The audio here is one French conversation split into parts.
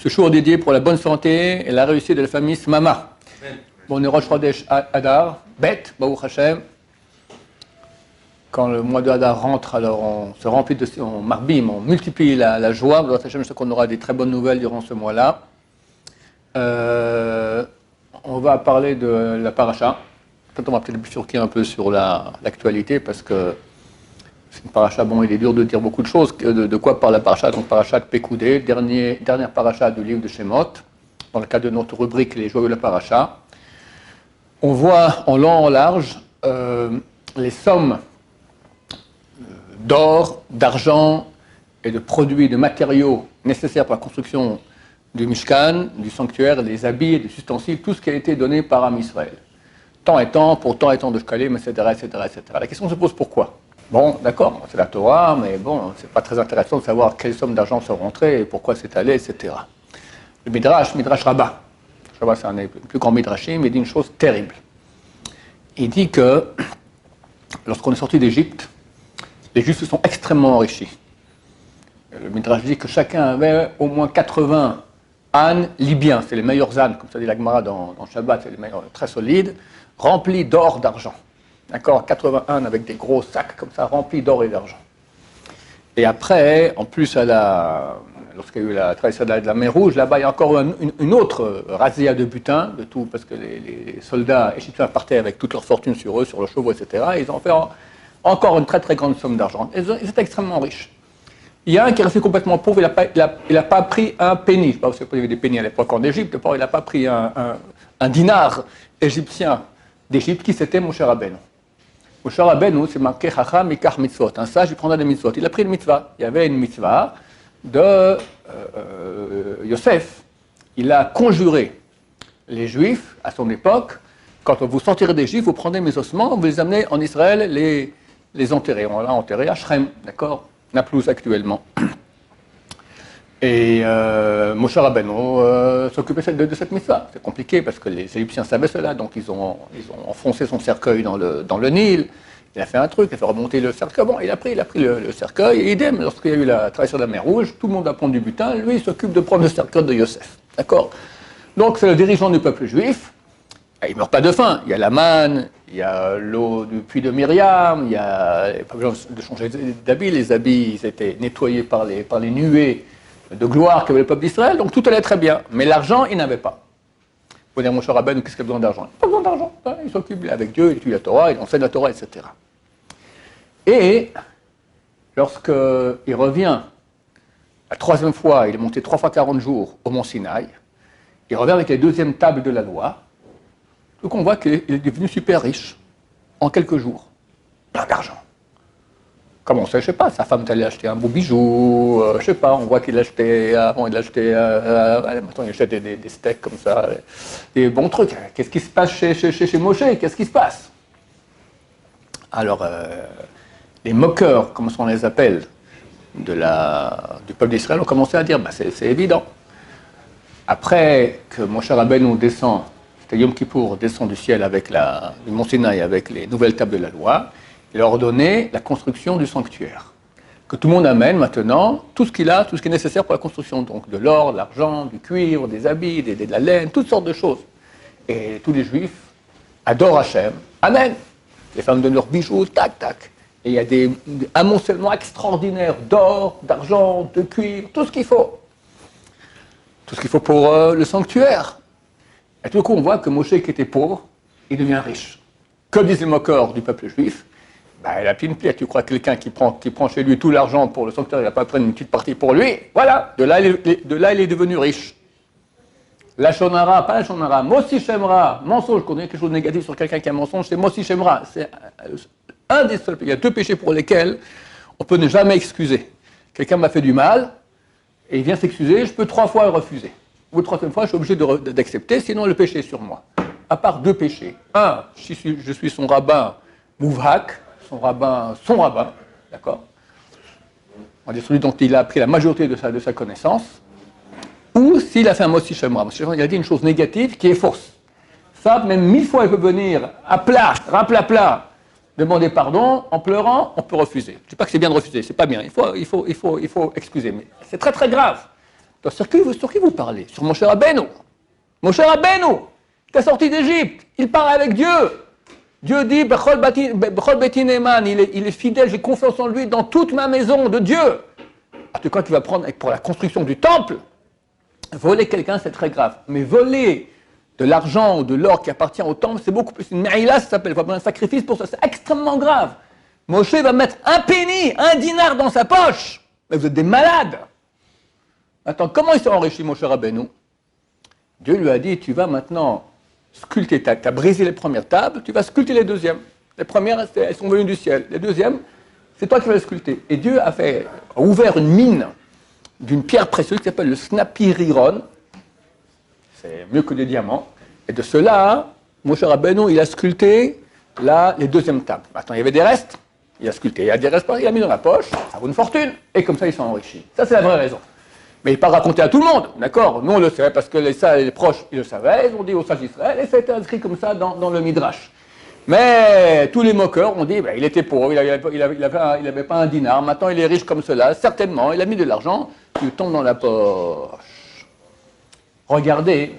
Ce jour dédié pour la bonne santé et la réussite de la famille Smama. Bon, on est Rosh Chodesh Adar, Bet, Baruch Hashem. Quand le mois de Hadar rentre, alors on se remplit de, on marbime, on multiplie la joie. Baruch Hashem, je sais qu'on aura des très bonnes nouvelles durant ce mois-là. On va parler de la paracha. Peut-être on va peut-être bifurquer un peu sur l'actualité parce que c'est une paracha, bon, il est dur de dire beaucoup de choses. De quoi parle la paracha? Donc paracha de Pekoudé, dernière paracha du livre de Shemot, dans le cadre de notre rubrique Les joyaux de la paracha. On voit en long, en large, les sommes d'or, d'argent et de produits, de matériaux nécessaires pour la construction du Mishkan, du sanctuaire, des habits et des ustensiles, tout ce qui a été donné par Am Israël. Tant et tant, pour tant et tant de shkalim, etc., etc., etc. La question se pose pourquoi? Bon, d'accord, c'est la Torah, mais bon, c'est pas très intéressant de savoir quelles sommes d'argent sont rentrées et pourquoi c'est allé, etc. Le Midrash Rabbah, c'est un des plus grands Midrashim, il dit une chose terrible. Il dit que lorsqu'on est sorti d'Égypte, les Juifs se sont extrêmement enrichis. Le Midrash dit que chacun avait au moins 80 ânes libyens, c'est les meilleurs ânes, comme ça dit la Gemara dans Shabbat, c'est les meilleurs, très solides, remplis d'or, d'argent. D'accord, 80 ânes avec des gros sacs comme ça, remplis d'or et d'argent. Et après, en plus, lorsqu'il y a eu la traversée de la mer Rouge, là-bas, il y a encore une autre razzia de butin, de tout, parce que les soldats égyptiens partaient avec toute leur fortune sur eux, sur le chevaux, etc. Et ils ont fait encore une très très grande somme d'argent. Ils étaient extrêmement riches. Il y a un qui est resté complètement pauvre, il n'a pas pris un penny. Je ne sais pas si il y avait des pennies à l'époque en Égypte, il n'a pas pris un dinar égyptien d'Égypte, qui c'était Moshe Rabbeinu. Moshe Rabbeinu, c'est marqué Chacham Mikach Mitzvot. Un sage, il prendra des mitzvot. Il a pris une mitzvah. Il y avait une mitzvah de Yosef. Il a conjuré les Juifs à son époque. Quand vous sortirez d'Égypte, vous prenez mes ossements, vous les amenez en Israël, les enterrer. On l'a enterré à Shrem, d'accord, Naplouse actuellement. Et Moshe Rabbeinu s'occupait de cette mitzvah. C'est compliqué parce que les Égyptiens savaient cela, donc ils ont enfoncé son cercueil dans le Nil. Il a fait un truc, il a fait remonter le cercueil. Bon, il a pris le cercueil, et idem, lorsqu'il y a eu la traversée de la mer Rouge, tout le monde a pris du butin, lui, il s'occupe de prendre le cercueil de Yosef. D'accord? Donc, c'est le dirigeant du peuple juif. Il ne meurt pas de faim. Il y a la manne, il y a l'eau du puits de Myriam, il y a pas besoin de changer d'habits. Les habits, ils étaient nettoyés par les nuées de gloire qu'avait le peuple d'Israël, donc tout allait très bien. Mais l'argent, il n'avait pas. Vous dire, mon cher Rabbeinu, qu'est-ce qu'il a besoin d'argent? Il n'a pas besoin d'argent. Il s'occupe avec Dieu, il étudie la Torah, il enseigne la Torah, etc. Et lorsqu'il revient, la troisième fois, il est monté 3 fois 40 jours au mont Sinaï, il revient avec les deuxièmes tables de la loi, donc on voit qu'il est devenu super riche en quelques jours. Plein d'argent. Comment on sait, je sais pas, sa femme allait acheter un beau bijou, je sais pas, on voit qu'il achetait, avant il achetait, maintenant il achetait des steaks comme ça, des bons trucs. Qu'est-ce qui se passe chez Moshe? Qu'est-ce qui se passe? Alors, les moqueurs, comme on les appelle, du peuple d'Israël ont commencé à dire, bah, c'est évident. Après que Moshe Rabbeinu descend, c'était Yom Kippour, descend du ciel du mont Sinaï avec les nouvelles tables de la loi, il a ordonné la construction du sanctuaire. Que tout le monde amène maintenant tout ce qu'il a, tout ce qui est nécessaire pour la construction. Donc de l'or, de l'argent, du cuivre, des habits, de la laine, toutes sortes de choses. Et tous les Juifs adorent Hachem. Amen. Les femmes donnent leurs bijoux, tac, tac. Et il y a des amoncellements extraordinaires d'or, d'argent, de cuivre, tout ce qu'il faut. Tout ce qu'il faut pour le sanctuaire. Et tout d'un coup, on voit que Moshe, qui était pauvre, il devient riche. Que disent les moqueurs du peuple juif? Ben, il a pris une plaie. Tu crois que quelqu'un qui prend chez lui tout l'argent pour le sanctuaire, il n'a pas pris une petite partie pour lui? Voilà, de là, il est devenu riche. La shonara, pas la shonara, Mossi Shemra, mensonge, qu'on ait quelque chose de négatif sur quelqu'un qui a un mensonge, c'est Mossi Shemra. C'est un des seuls. Il y a 2 péchés pour lesquels on peut ne jamais excuser. Quelqu'un m'a fait du mal, et il vient s'excuser, je peux 3 fois le refuser. Au bout de 3e fois, je suis obligé d'accepter, sinon le péché est sur moi. À part 2 péchés. Un, je suis son rabbin mouvhak, son rabbin, d'accord? On dit celui dont il a appris la majorité de sa connaissance, ou s'il a fait un Mossi Shemra. Il a dit une chose négative qui est fausse. Ça, même 1000 fois, il peut venir à plat, demander pardon en pleurant, on peut refuser. Je ne dis pas que c'est bien de refuser, c'est pas bien. Il faut excuser, mais c'est très très grave. Sur qui vous parlez? Sur Moshe Rabbeinu. Moshe Rabbeinu, qui est sorti d'Égypte, il parle avec Dieu. Dieu dit, Bechol Beti Neeman, il est fidèle, j'ai confiance en lui dans toute ma maison de Dieu. En tout cas, qu'il va prendre pour la construction du temple. Voler quelqu'un, c'est très grave. Mais voler de l'argent ou de l'or qui appartient au temple, c'est beaucoup plus. Une me'ila, ça s'appelle. Il faut prendre un sacrifice pour ça. C'est extrêmement grave. Moshe va mettre un penny, un dinar dans sa poche. Mais vous êtes des malades. Attends, comment il s'est enrichi, Moshe Rabbeinu? Dieu lui a dit, tu vas maintenant sculpter, tu as brisé les premières tables, tu vas sculpter les deuxièmes. Les premières, elles sont venues du ciel. Les deuxièmes, c'est toi qui vas les sculpter. Et Dieu a ouvert une mine d'une pierre précieuse qui s'appelle le snapiriron. C'est mieux que des diamants. Et de cela, Moshe Rabbeinu, il a sculpté les deuxièmes tables. Maintenant, il y avait des restes, il a sculpté. Il y a des restes, il a mis dans la poche, ça vaut une fortune. Et comme ça, ils sont enrichis. Ça, c'est la vraie raison. Mais il n'est pas raconté à tout le monde, d'accord? Nous, on le sait, parce que les proches, ils le savaient, ils ont dit aux sages d'Israël, et ça a été inscrit comme ça dans le Midrash. Mais tous les moqueurs ont dit, ben, il était pauvre, il n'avait pas un dinar, maintenant il est riche comme cela, certainement, il a mis de l'argent, il tombe dans la poche. Regardez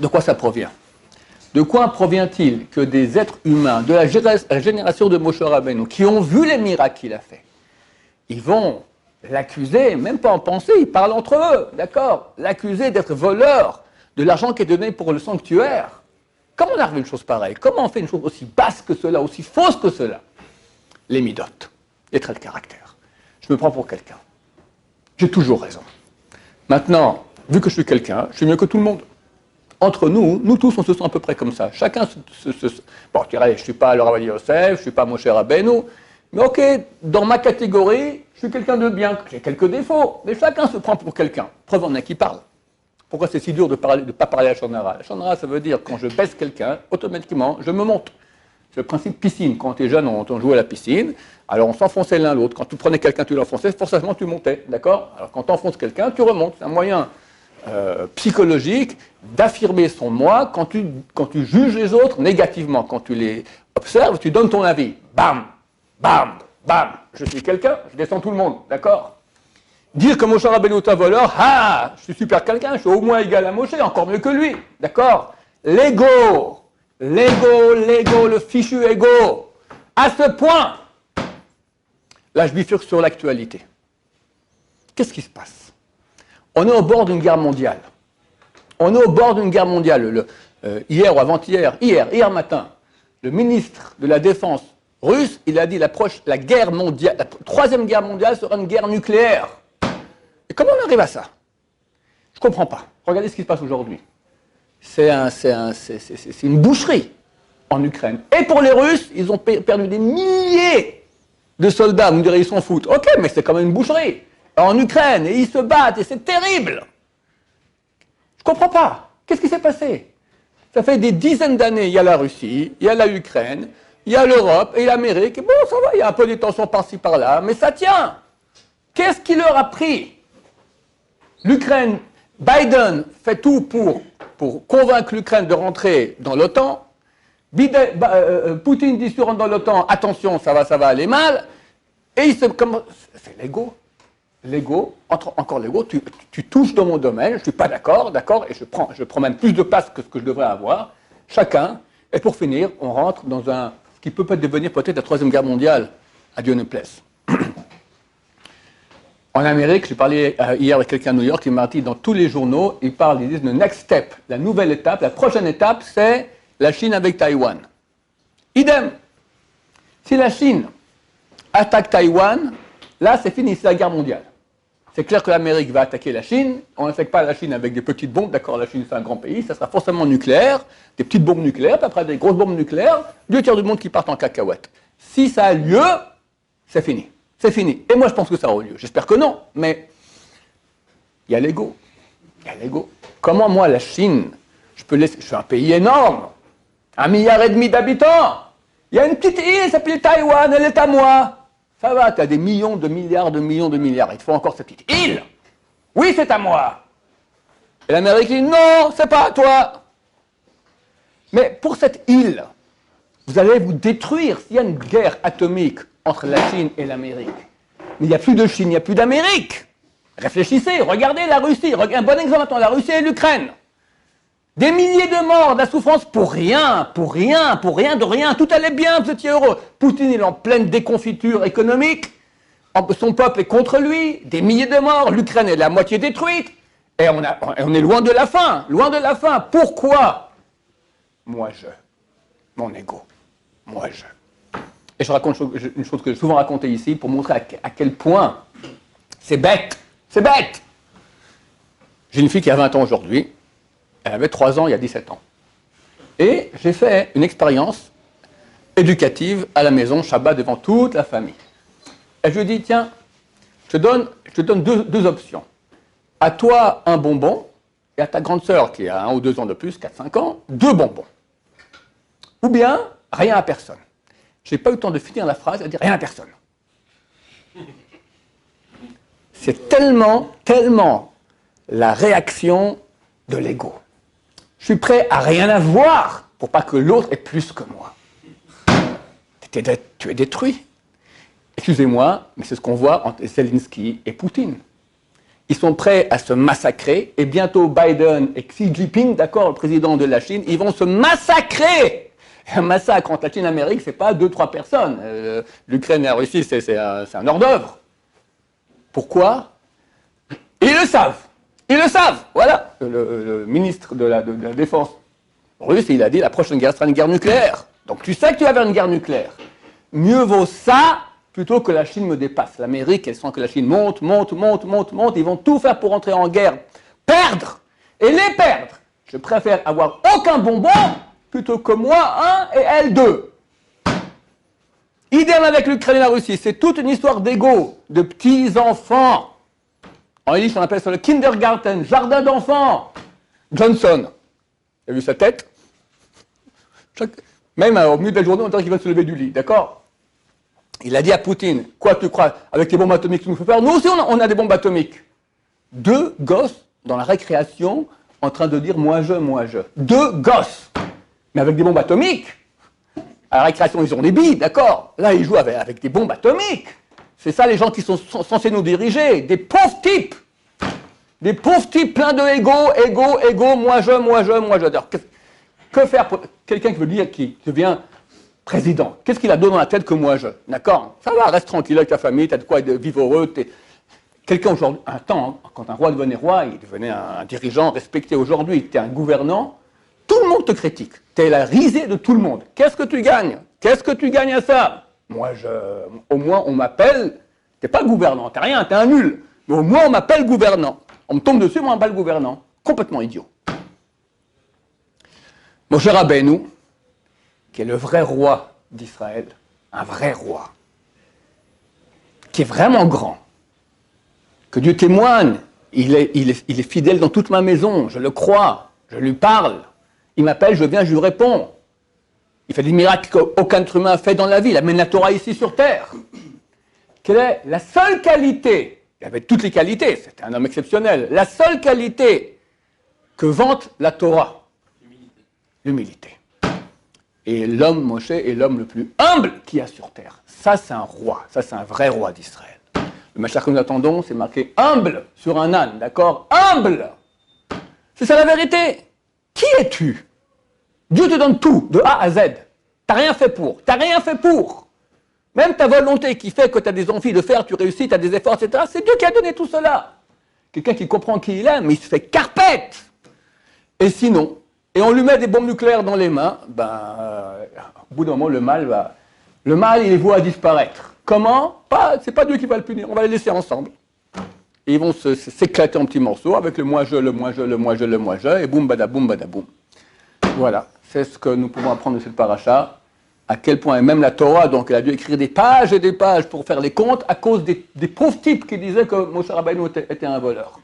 de quoi ça provient. De quoi provient-il que des êtres humains de la génération de Moshe Rabbeinu, qui ont vu les miracles qu'il a fait, ils vont l'accuser, même pas en pensée, ils parlent entre eux, d'accord? L'accuser d'être voleur de l'argent qui est donné pour le sanctuaire. Comment on arrive à une chose pareille? Comment on fait une chose aussi basse que cela, aussi fausse que cela? Les midotes, les traits de caractère. Je me prends pour quelqu'un. J'ai toujours raison. Maintenant, vu que je suis quelqu'un, je suis mieux que tout le monde. Entre nous, nous tous, on se sent à peu près comme ça. Chacun Bon, je dirais, je ne suis pas le Rav Yosef, je ne suis pas Moshe Rabbeinu, mais ok, dans ma catégorie, je suis quelqu'un de bien. J'ai quelques défauts, mais chacun se prend pour quelqu'un. Preuve en est qui parle. Pourquoi c'est si dur de ne pas parler à Shonara? La Shonara, ça veut dire quand je baisse quelqu'un, automatiquement, je me monte. C'est le principe piscine. Quand tu es jeune, on jouait à la piscine, alors on s'enfonçait l'un l'autre. Quand tu prenais quelqu'un, tu l'enfonçais, forcément tu montais, d'accord? Alors quand tu enfonces quelqu'un, tu remontes. C'est un moyen psychologique d'affirmer son moi quand tu juges les autres négativement. Quand tu les observes, tu donnes ton avis. Bam, bam, bam. Je suis quelqu'un, je descends tout le monde, d'accord? Dire que Moshe Rabbeinu est un voleur, ah, je suis super quelqu'un, je suis au moins égal à Moshe, encore mieux que lui, d'accord? L'ego, le fichu ego. À ce point, là je bifurque sur l'actualité. Qu'est-ce qui se passe? On est au bord d'une guerre mondiale. Hier ou avant-hier, hier matin, le ministre de la Défense russe, il a dit la guerre mondiale, la troisième guerre mondiale sera une guerre nucléaire. Et comment on arrive à ça? Je ne comprends pas. Regardez ce qui se passe aujourd'hui. C'est une boucherie en Ukraine. Et pour les Russes, ils ont perdu des milliers de soldats. Vous me direz, ils s'en foutent. Ok, mais c'est quand même une boucherie. En Ukraine, et ils se battent, et c'est terrible. Je ne comprends pas. Qu'est-ce qui s'est passé? Ça fait des dizaines d'années, il y a la Russie, il y a la Ukraine, il y a l'Europe et l'Amérique. Et bon, ça va, il y a un peu de tensions par-ci, par-là, mais ça tient. Qu'est-ce qui leur a pris? L'Ukraine, Biden fait tout pour convaincre l'Ukraine de rentrer dans l'OTAN. Poutine dit si tu rentres dans l'OTAN, attention, ça va aller mal. Et c'est l'ego. L'ego, encore l'ego, tu touches dans mon domaine, je ne suis pas d'accord, et je prends même plus de place que ce que je devrais avoir, chacun, et pour finir, on rentre dans ce qui peut devenir peut-être la troisième guerre mondiale, à Dieu ne plaise. En Amérique, j'ai parlé hier avec quelqu'un à New York, il m'a dit dans tous les journaux, ils disent le next step, la nouvelle étape, la prochaine étape, c'est la Chine avec Taïwan. Idem. Si la Chine attaque Taïwan, là c'est fini, c'est la guerre mondiale. C'est clair que l'Amérique va attaquer la Chine, on n'attaque pas la Chine avec des petites bombes, d'accord, la Chine c'est un grand pays, ça sera forcément nucléaire, des petites bombes nucléaires, puis après des grosses bombes nucléaires, 2 tiers du monde qui partent en cacahuète. Si ça a lieu, c'est fini. C'est fini. Et moi, je pense que ça aura lieu. J'espère que non, mais il y a l'ego. Comment, moi, la Chine, je suis un pays énorme, 1,5 milliard d'habitants. Il y a une petite île, elle s'appelle Taïwan, elle est à moi. Ça va, tu as des millions de milliards. Il te faut encore cette petite île. Oui, c'est à moi. Et l'Amérique dit non, c'est pas à toi. Mais pour cette île, vous allez vous détruire s'il y a une guerre atomique entre la Chine et l'Amérique. Mais il n'y a plus de Chine, il n'y a plus d'Amérique. Réfléchissez, regardez la Russie, un bon exemple maintenant, la Russie et l'Ukraine. Des milliers de morts, de la souffrance pour rien, de rien. Tout allait bien, vous étiez heureux. Poutine il est en pleine déconfiture économique. Son peuple est contre lui. Des milliers de morts. L'Ukraine est la moitié détruite. Et on est loin de la fin. Loin de la fin. Pourquoi? Moi, mon ego. Moi, Et je raconte une chose que j'ai souvent racontée ici pour montrer à quel point c'est bête. C'est bête. J'ai une fille qui a 20 ans aujourd'hui. Elle avait 3 ans il y a 17 ans. Et j'ai fait une expérience éducative à la maison, Shabbat, devant toute la famille. Et je lui ai dit, tiens, je te donne deux options. À toi, un bonbon, et à ta grande sœur, qui a 1 ou 2 ans de plus, 4-5 ans, 2 bonbons. Ou bien, rien à personne. Je n'ai pas eu le temps de finir la phrase, elle a dit rien à personne. C'est tellement la réaction de l'ego. Je suis prêt à rien avoir pour pas que l'autre ait plus que moi. Tu es détruit. Excusez-moi, mais c'est ce qu'on voit entre Zelensky et Poutine. Ils sont prêts à se massacrer, et bientôt Biden et Xi Jinping, d'accord, le président de la Chine, ils vont se massacrer. Un massacre entre la Chine et l'Amérique, c'est pas 2-3 personnes. L'Ukraine et la Russie, c'est un hors-d'œuvre. Pourquoi? Ils le savent. Ils le savent. Voilà. Le ministre de la Défense russe, il a dit la prochaine guerre sera une guerre nucléaire. Donc tu sais que tu vas vers une guerre nucléaire. Mieux vaut ça plutôt que la Chine me dépasse. L'Amérique, elle sent que la Chine monte. Ils vont tout faire pour entrer en guerre. Perdre et les perdre. Je préfère avoir aucun bonbon plutôt que moi, un et elle, 2. Idem avec l'Ukraine et la Russie. C'est toute une histoire d'ego, de petits enfants. En Yiddish, on appelle ça le kindergarten, jardin d'enfants. Johnson. Vous avez vu sa tête? Même au milieu de la journée, on dirait qu'il va se lever du lit, d'accord? Il a dit à Poutine, quoi tu crois, avec les bombes atomiques tu nous fais peur? Nous aussi on a des bombes atomiques. 2 gosses dans la récréation en train de dire moi je. 2 gosses, mais avec des bombes atomiques. À la récréation ils ont des billes, d'accord? Là ils jouent avec des bombes atomiques. C'est ça les gens qui sont censés nous diriger, des pauvres types. Des pauvres types pleins de ego, moi je. Alors, que faire pour quelqu'un qui veut dire qui devient président? Qu'est-ce qu'il a d'autre dans la tête que moi je? D'accord? Ça va, reste tranquille avec ta famille, t'as de quoi vivre heureux. Quelqu'un aujourd'hui, un temps, quand un roi devenait roi, il devenait un dirigeant respecté. Aujourd'hui, tu es un gouvernant, tout le monde te critique. Tu es la risée de tout le monde. Qu'est-ce que tu gagnes? Qu'est-ce que tu gagnes à ça? Moi, au moins, on m'appelle, t'es pas gouvernant, t'es rien, t'es un nul. Mais au moins, on m'appelle gouvernant. On me tombe dessus, moi, on m'appelle gouvernant. Complètement idiot. Moshe Rabbeinu, qui est le vrai roi d'Israël, un vrai roi, qui est vraiment grand, que Dieu témoigne, il est fidèle dans toute ma maison, je le crois, je lui parle, il m'appelle, je viens, je lui réponds. Il fait des miracles qu'aucun être humain fait dans la vie, il amène la Torah ici sur terre. Quelle est la seule qualité, il avait toutes les qualités, c'était un homme exceptionnel, la seule qualité que vante la Torah? L'humilité. Et l'homme, Moshe, est l'homme le plus humble qu'il y a sur terre. Ça, c'est un roi, ça, c'est un vrai roi d'Israël. Le Mashiach que nous attendons, c'est marqué humble sur un âne, d'accord? Humble! C'est ça la vérité. Qui es-tu? Dieu te donne tout, de A à Z. T'as rien fait pour. T'as rien fait pour. Même ta volonté qui fait que tu as des envies de faire, tu réussis, tu as des efforts, etc. C'est Dieu qui a donné tout cela. Quelqu'un qui comprend qui il est, mais il se fait carpette. Et sinon, et on lui met des bombes nucléaires dans les mains, au bout d'un moment, le mal, il les voit disparaître. Comment? C'est pas Dieu qui va le punir, on va les laisser ensemble. Et ils vont s'éclater en petits morceaux avec le moi-je, et boum, badaboum, badaboum. Voilà, c'est ce que nous pouvons apprendre de cette paracha, à quel point, et même la Torah, donc elle a dû écrire des pages et des pages pour faire les comptes à cause des pauvres types qui disaient que Moshe Rabbeinu était un voleur.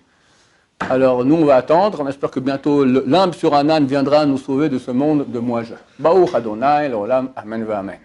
Alors nous on va attendre, on espère que bientôt l'humble sur un âne viendra nous sauver de ce monde de moi-je. Baruch Adonai, l'olam, amen, amen.